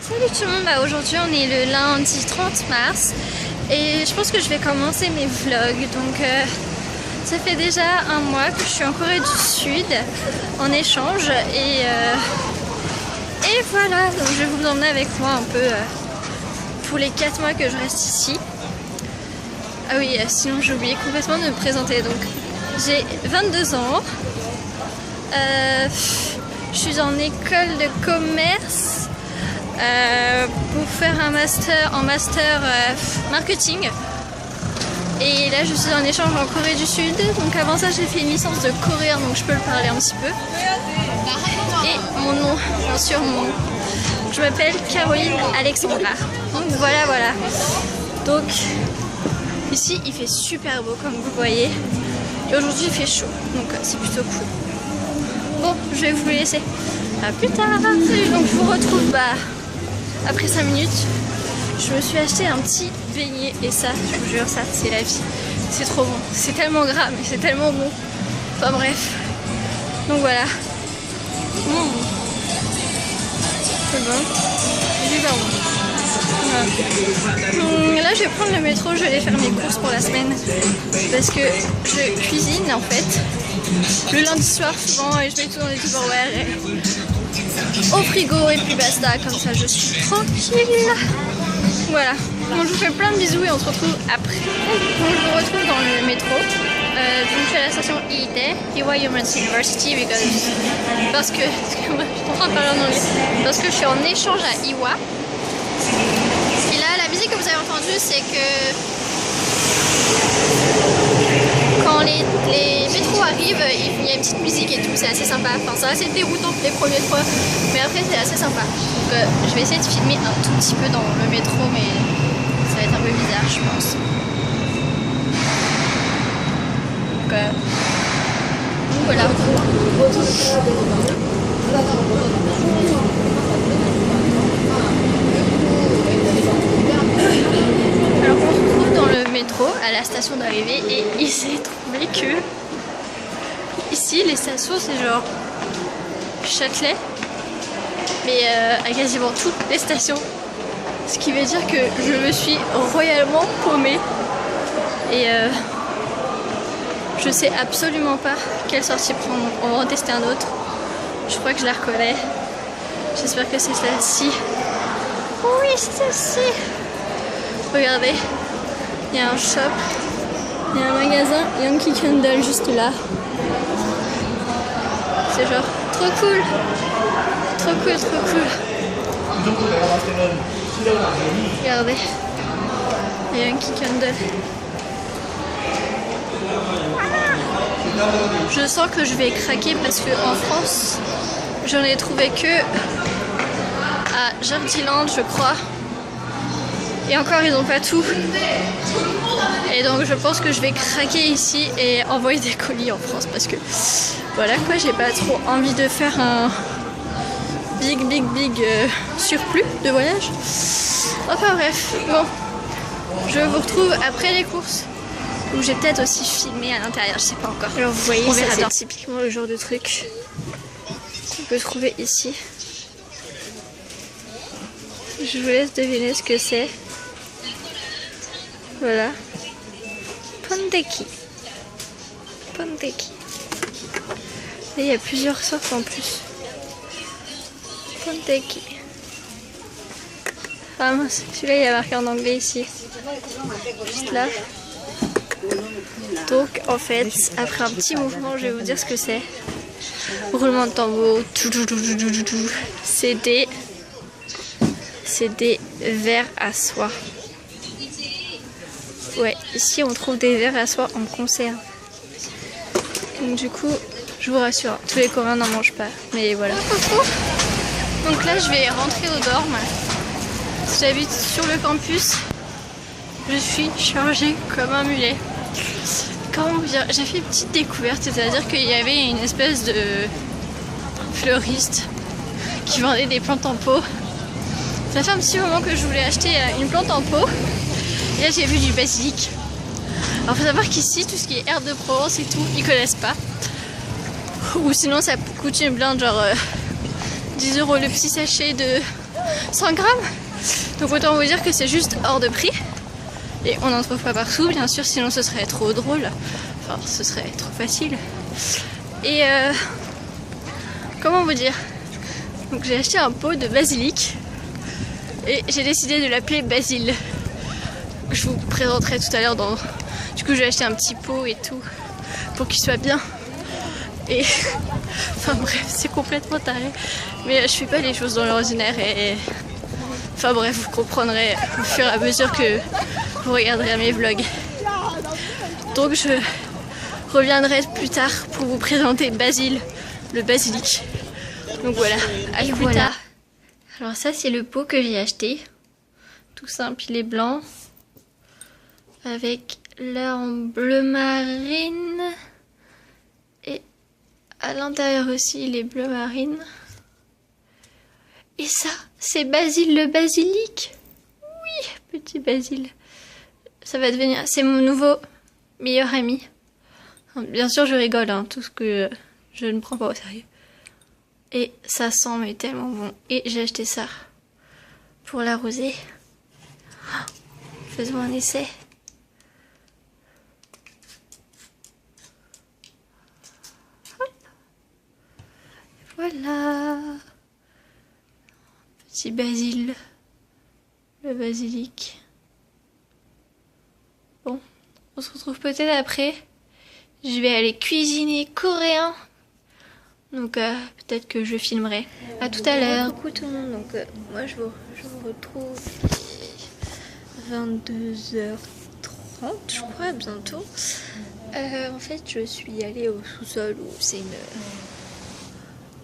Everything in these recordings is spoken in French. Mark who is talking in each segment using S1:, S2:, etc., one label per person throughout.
S1: Salut tout le monde, bah aujourd'hui on est le lundi 30 mars et je pense que je vais commencer mes vlogs. Donc ça fait déjà un mois que je suis en Corée du Sud en échange et voilà, donc je vais vous emmener avec moi un peu pour les 4 mois que je reste ici. Ah oui, sinon j'ai oublié complètement de me présenter. Donc j'ai 22 ans, je suis en école de commerce pour faire un master marketing, et là je suis en échange en Corée du Sud. Donc avant ça j'ai fait une licence de coréen, donc je peux le parler un petit peu. Et mon nom, bien sûr, je m'appelle Caroline Alexandra. Donc voilà. Donc ici il fait super beau comme vous voyez, et aujourd'hui il fait chaud, donc c'est plutôt cool. Bon, je vais vous laisser, à plus tard. Salut, donc je vous retrouve après 5 minutes. Je me suis acheté un petit beignet et ça, je vous jure, ça c'est la vie. C'est trop bon, c'est tellement gras mais c'est tellement bon. Enfin bref, donc voilà. C'est bon, c'est super bon. Voilà. Là je vais prendre le métro, je vais aller faire mes courses pour la semaine parce que je cuisine en fait le lundi soir souvent, et je mets tout dans les tupperware au frigo et puis basta, comme ça je suis tranquille. Voilà, donc je vous fais plein de bisous et on se retrouve après. Donc je vous retrouve dans le métro. Donc je suis à la station Ide, Ewha Women's University, parce que je suis en train de parler en anglais, parce que je suis en échange à Ewha. Et là la musique que vous avez entendue, c'est que quand les métros arrivent, il y a une petite musique et tout, c'est assez sympa. Enfin, c'est assez déroutant les premières fois, mais après c'est assez sympa. Donc je vais essayer de filmer un tout petit peu dans le métro, mais ça va être un peu bizarre, je pense. Donc voilà. Alors on se retrouve dans le métro à la station d'arrivée, et il s'est trouvé que ici les stations c'est genre Châtelet, mais à quasiment toutes les stations, ce qui veut dire que je me suis royalement paumée et je sais absolument pas quelle sortie prendre. Donc on va en tester un autre. Je crois que je la reconnais, j'espère que c'est celle-ci. Oui, c'est celle-ci. Regardez, il y a un shop, il y a un magasin Yankee Candle juste là. C'est genre trop cool. Trop cool, trop cool. Regardez, Yankee Candle. Je sens que je vais craquer parce que en France, j'en ai trouvé que à Jardiland, je crois. Et encore, ils n'ont pas tout. Et donc je pense que je vais craquer ici et envoyer des colis en France, parce que voilà quoi, j'ai pas trop envie de faire un big surplus de voyage. Enfin bref, bon, je vous retrouve après les courses, où j'ai peut-être aussi filmé à l'intérieur, je sais pas encore. Alors vous voyez, ça c'est typiquement le genre de truc qu'on peut trouver ici. Je vous laisse deviner ce que c'est. Voilà. Pondeki. Et il y a plusieurs sortes en plus. Pondeki. Ah mince, celui-là il a marqué en anglais ici. Juste là. Donc en fait, après un petit mouvement, je vais vous dire ce que c'est. Roulement de tambour. C'est des verres à soie. Ouais, ici on trouve des verres à soie en conserve. Donc du coup, je vous rassure, tous les Coréens n'en mangent pas. Mais voilà. Donc là, je vais rentrer au dorm. J'habite sur le campus. Je suis chargée comme un mulet. Comment vous dire, j'ai fait une petite découverte, c'est-à-dire qu'il y avait une espèce de fleuriste qui vendait des plantes en pot. Ça fait un petit moment que je voulais acheter une plante en pot. Et là j'ai vu du basilic. Alors faut savoir qu'ici tout ce qui est herbe de Provence et tout, ils connaissent pas. Ou sinon ça coûte une blinde genre 10 € le petit sachet de 100 grammes. Donc autant vous dire que c'est juste hors de prix. Et on n'en trouve pas partout, bien sûr, sinon ce serait trop drôle. Enfin, ce serait trop facile. Et comment vous dire? Donc j'ai acheté un pot de basilic. Et j'ai décidé de l'appeler Basile. Je vous présenterai tout à l'heure dans... Du coup j'ai acheté un petit pot et tout. Pour qu'il soit bien. Et... Enfin bref, c'est complètement taré. Mais je fais pas les choses dans l'ordinaire et... Enfin bref, vous comprendrez au fur et à mesure que vous regarderez mes vlogs. Donc je reviendrai plus tard pour vous présenter Basile, le basilic. Donc voilà, à plus tard. Alors ça c'est le pot que j'ai acheté. Tout simple, il est blanc. Avec l'air en bleu marine. Et à l'intérieur aussi il est bleu marine. Et ça, c'est Basile le basilic. Oui, petit Basile. Ça va devenir... C'est mon nouveau meilleur ami. Bien sûr, je rigole, hein, tout ce que je ne prends pas au sérieux. Et ça sent mais tellement bon. Et j'ai acheté ça pour l'arroser. Oh, faisons un essai. Hop. Voilà. Petit Basile, le basilic. Bon, on se retrouve peut-être après. Je vais aller cuisiner coréen. Donc peut-être que je filmerai. À tout à l'heure. Coucou tout le monde. Donc moi je vous retrouve 22h30 je crois bientôt. En fait je suis allée au sous-sol où c'est une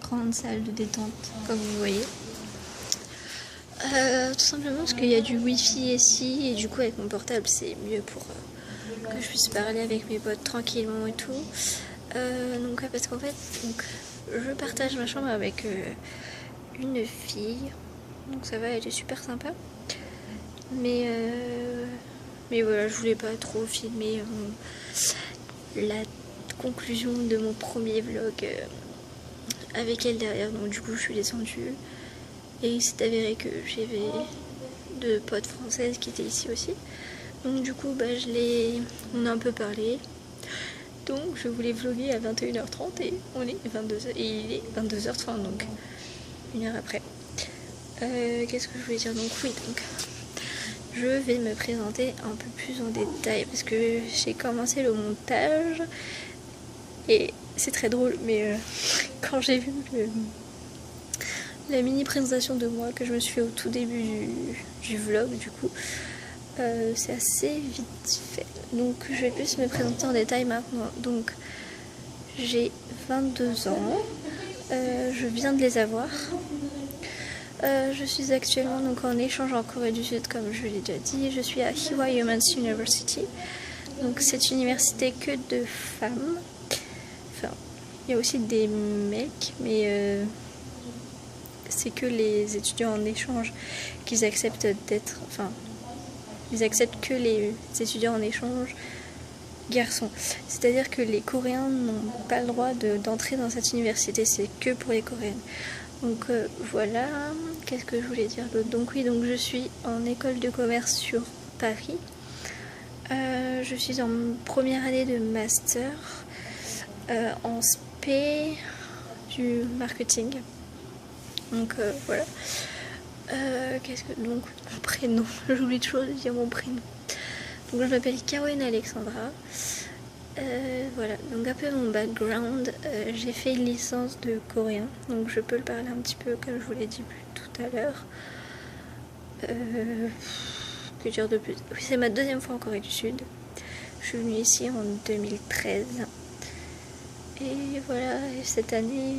S1: grande salle de détente comme vous voyez. Tout simplement parce qu'il y a du wifi ici et du coup avec mon portable c'est mieux pour que je puisse parler avec mes potes tranquillement et tout. Donc parce qu'en fait donc, je partage ma chambre avec une fille, donc ça va, elle est super sympa. Mais voilà, je voulais pas trop filmer la conclusion de mon premier vlog avec elle derrière, donc du coup je suis descendue. Et il s'est avéré que j'avais deux potes françaises qui étaient ici aussi. Donc du coup, on a un peu parlé. Donc je voulais vlogger à 21h30 et on est 22h et il est 22h30, donc une heure après. Qu'est-ce que je voulais dire? Donc oui, donc je vais me présenter un peu plus en détail parce que j'ai commencé le montage et c'est très drôle, mais quand j'ai vu la mini présentation de moi que je me suis fait au tout début du vlog, du coup c'est assez vite fait, donc je vais plus me présenter en détail maintenant. Donc j'ai 22 ans, je viens de les avoir, je suis actuellement donc en échange en Corée du Sud comme je l'ai déjà dit. Je suis à Hwa Women's University, donc c'est une université que de femmes, enfin il y a aussi des mecs mais c'est que les étudiants en échange qu'ils acceptent d'être, enfin, ils acceptent que les étudiants en échange garçons. C'est-à-dire que les Coréens n'ont pas le droit d'entrer dans cette université, c'est que pour les Coréennes. Donc voilà, qu'est-ce que je voulais dire d'autre? Donc oui, donc je suis en école de commerce sur Paris. Je suis en première année de master en spé du marketing. Donc voilà. Qu'est-ce que... Donc mon prénom, j'oublie toujours de dire mon prénom. Donc je m'appelle Kawen Alexandra. Voilà, donc un peu mon background. J'ai fait une licence de coréen, donc je peux le parler un petit peu comme je vous l'ai dit tout à l'heure. Que dire de plus? Oui, c'est ma deuxième fois en Corée du Sud. Je suis venue ici en 2013. Et voilà, et cette année,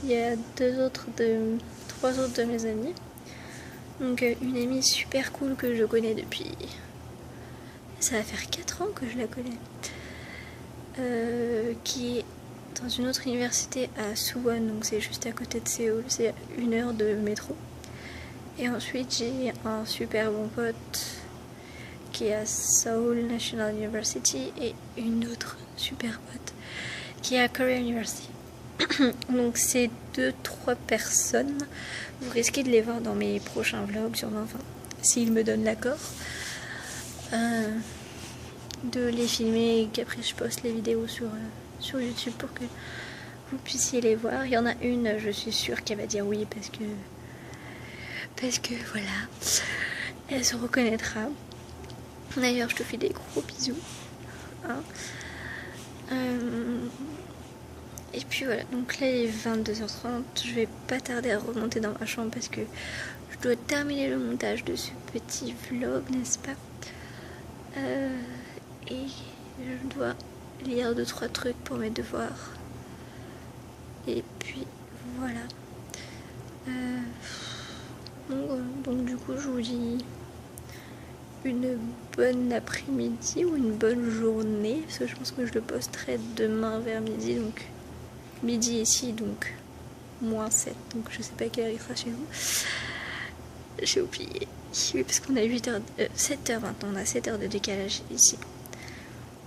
S1: il y a trois autres de mes amis. Donc une amie super cool que je connais depuis... Ça va faire 4 ans que je la connais. Qui est dans une autre université à Suwon, donc c'est juste à côté de Séoul, c'est 1 heure de métro. Et ensuite j'ai un super bon pote qui est à Seoul National University et une autre super pote qui est à Korea University. Donc c'est 2-3 personnes. Vous risquez de les voir dans mes prochains vlogs, sûrement, enfin, s'ils me donnent l'accord. De les filmer et qu'après je poste les vidéos sur YouTube pour que vous puissiez les voir. Il y en a une, je suis sûre qu'elle va dire oui parce que voilà, elle se reconnaîtra. D'ailleurs, je te fais des gros bisous. Hein. Et puis voilà, donc là il est 22h30, je vais pas tarder à remonter dans ma chambre parce que je dois terminer le montage de ce petit vlog, n'est-ce pas? Et je dois lire 2-3 trucs pour mes devoirs. Et puis voilà. Donc du coup je vous dis une bonne après-midi ou une bonne journée, parce que je pense que je le posterai demain vers midi, donc midi ici, donc -7, donc je sais pas à quelle heure il sera chez vous. J'ai oublié. Oui, parce qu'on a 7h maintenant, on a 7 heures de décalage ici.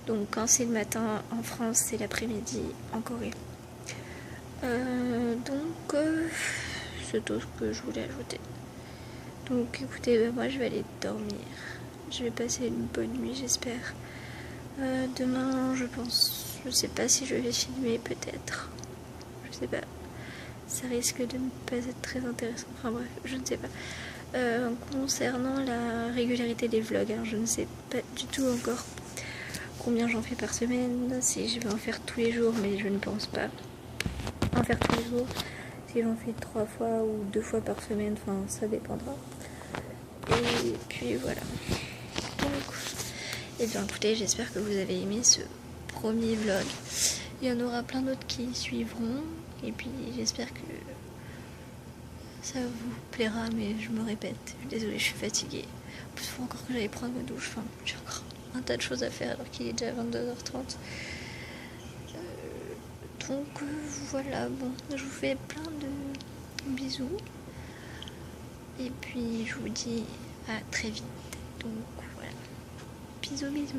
S1: Donc quand c'est le matin en France, c'est l'après-midi en Corée. C'est tout ce que je voulais ajouter. Donc écoutez, moi je vais aller dormir. Je vais passer une bonne nuit, j'espère. Demain, je pense, je sais pas si je vais filmer, peut-être. Je sais pas. Ça risque de ne pas être très intéressant. Enfin bref, je ne sais pas. Concernant la régularité des vlogs, hein, je ne sais pas du tout encore combien j'en fais par semaine, si je vais en faire tous les jours, mais je ne pense pas en faire tous les jours. Si j'en fais 3 fois ou 2 fois par semaine, enfin ça dépendra. Et puis voilà. Donc, et bien écoutez, j'espère que vous avez aimé ce premier vlog. Il y en aura plein d'autres qui suivront. Et puis j'espère que ça vous plaira, mais je me répète. Désolée, je suis fatiguée. En plus, il faut encore que j'aille prendre ma douche. Enfin, j'ai encore un tas de choses à faire alors qu'il est déjà 22h30. Donc voilà, bon, je vous fais plein de bisous. Et puis je vous dis à très vite. Donc voilà, bisous bisous.